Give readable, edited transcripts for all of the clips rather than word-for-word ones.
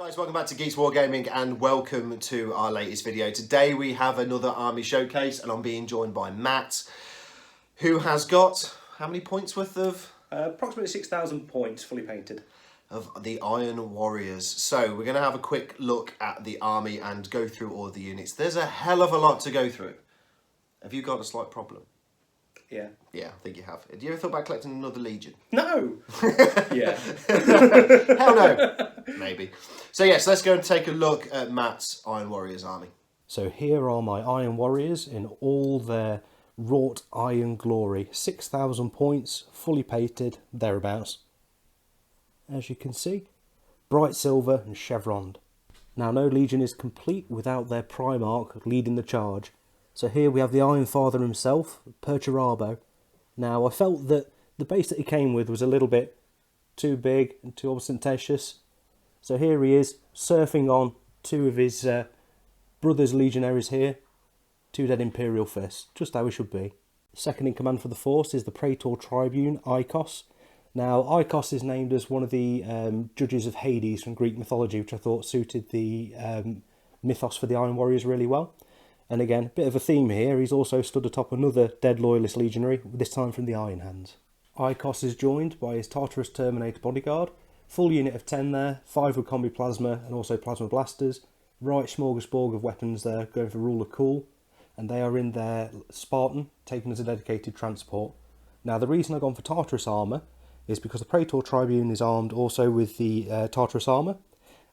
Guys, welcome back to Geeks Wargaming and welcome to our latest video. Today we have another army showcase and I'm being joined by Matt, who has got how many points worth of? Approximately 6,000 points fully painted. Of the Iron Warriors. So we're going to have a quick look at the army and go through all of the units. There's a hell of a lot to go through. Have you got a slight problem? Yeah. Yeah, I think you have. Have you ever thought about collecting another Legion? No! Yeah. Hell no! Maybe. So yes, let's go and take a look at Matt's Iron Warriors army. So here are my Iron Warriors in all their wrought iron glory. 6,000 points, fully painted, thereabouts. As you can see, bright silver and chevroned. Now no Legion is complete without their Primarch leading the charge. So here we have the Iron Father himself, Perturabo. Now I felt that the base that he came with was a little bit too big and too ostentatious. So here he is, surfing on two of his brothers legionaries here. Two dead Imperial fists, just how he should be. Second in command for the force is the Praetor Tribune, Ikos. Now Ikos is named as one of the judges of Hades from Greek mythology, which I thought suited the mythos for the Iron Warriors really well. And again, a bit of a theme here, he's also stood atop another dead loyalist legionary, this time from the Iron Hands. Ikos is joined by his Tartarus Terminator bodyguard, full unit of 10 there, 5 with combi plasma and also plasma blasters, right smorgasbord of weapons there, going for Ruler Cool, and they are in their Spartan, taken as a dedicated transport. Now the reason I've gone for Tartarus armour is because the Praetor Tribune is armed also with the Tartarus armour,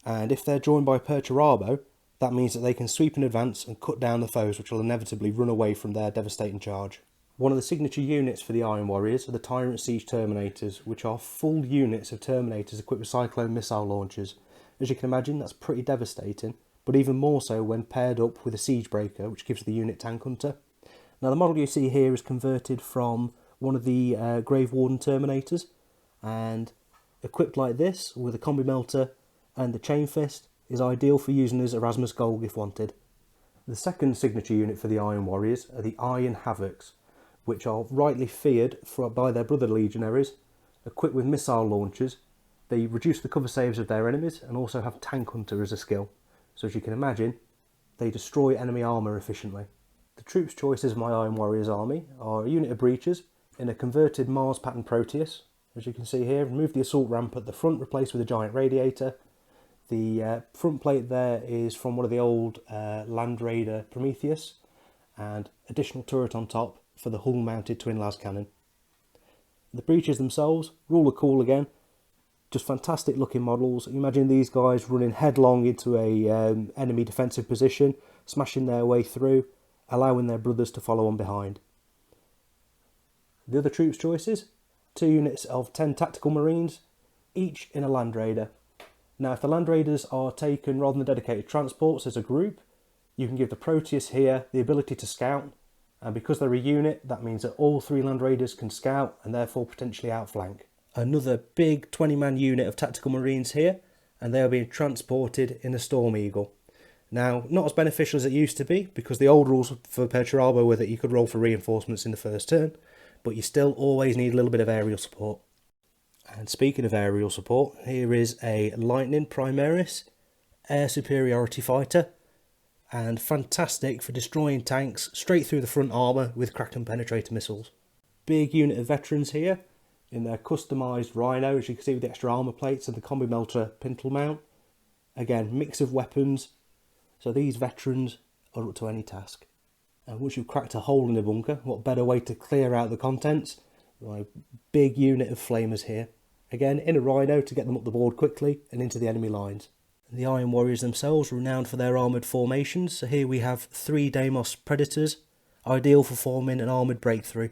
and if they're joined by Perturabo, that means that they can sweep in advance and cut down the foes which will inevitably run away from their devastating charge. One of the signature units for the Iron Warriors are the Tyrant Siege Terminators, which are full units of Terminators equipped with Cyclone missile launchers. As you can imagine, that's pretty devastating, but even more so when paired up with a Siege Breaker, which gives the unit Tank Hunter. Now the model you see here is converted from one of the Grave Warden Terminators, and equipped like this with a Combi Melter and the Chain Fist is ideal for using as Erasmus Gold if wanted. The second signature unit for the Iron Warriors are the Iron Havocs, which are rightly feared by their brother legionaries. Equipped with missile launchers, they reduce the cover saves of their enemies and also have Tank Hunter as a skill. So as you can imagine, they destroy enemy armour efficiently. The troops choices of my Iron Warriors army are a unit of breachers in a converted Mars pattern Proteus. As you can see here, remove the assault ramp at the front, replaced with a giant radiator. The front plate there is from one of the old Land Raider Prometheus, and additional turret on top for the hull-mounted twin las cannon. The breaches themselves, Ruler Cool again, just fantastic looking models. Imagine these guys running headlong into a enemy defensive position, smashing their way through, allowing their brothers to follow on behind. The other troops choices, 2 units of 10 tactical marines, each in a Land Raider. Now if the Land Raiders are taken rather than dedicated transports as a group, you can give the Proteus here the ability to scout, and because they're a unit, that means that all 3 Land Raiders can scout and therefore potentially outflank. Another big 20-man unit of tactical marines here, and they are being transported in a Storm Eagle. Now, not as beneficial as it used to be, because the old rules for Perturabo were that you could roll for reinforcements in the first turn, but you still always need a little bit of aerial support. And speaking of aerial support, here is a Lightning Primaris air superiority fighter, and fantastic for destroying tanks straight through the front armour with Kraken penetrator missiles. Big unit of veterans here in their customised Rhino, as you can see with the extra armour plates and the Combi Melter pintle mount. Again, mix of weapons, so these veterans are up to any task. And once you've cracked a hole in the bunker, what better way to clear out the contents? My big unit of flamers here. Again, in a Rhino to get them up the board quickly and into the enemy lines. The Iron Warriors themselves are renowned for their armoured formations, so here we have 3 Deimos Predators, ideal for forming an armoured breakthrough.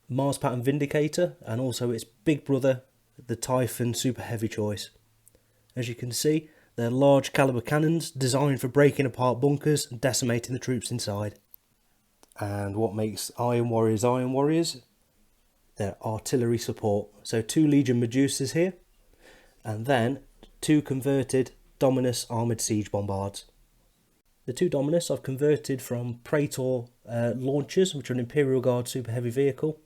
Mars Pattern Vindicator, and also its big brother, the Typhon Super Heavy choice. As you can see, they're large caliber cannons designed for breaking apart bunkers and decimating the troops inside. And what makes Iron Warriors? Their artillery support. So 2 Legion Medusas here, and then 2 converted Dominus armoured siege bombards. The 2 Dominus I've converted from Praetor launchers, which are an Imperial Guard super heavy vehicle,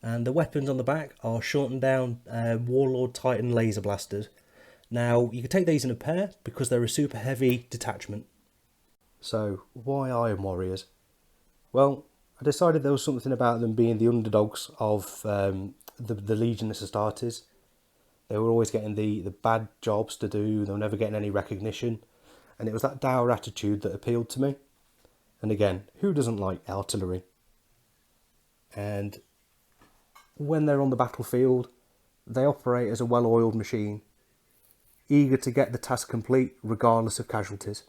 and the weapons on the back are shortened down Warlord Titan laser blasters. Now, you can take these in a pair because they're a super heavy detachment. So, why Iron Warriors? Well, I decided there was something about them being the underdogs of the Legion of Astartes. They were always getting the bad jobs to do, they were never getting any recognition, and it was that dour attitude that appealed to me. And again, who doesn't like artillery? And when they're on the battlefield, they operate as a well-oiled machine, eager to get the task complete regardless of casualties.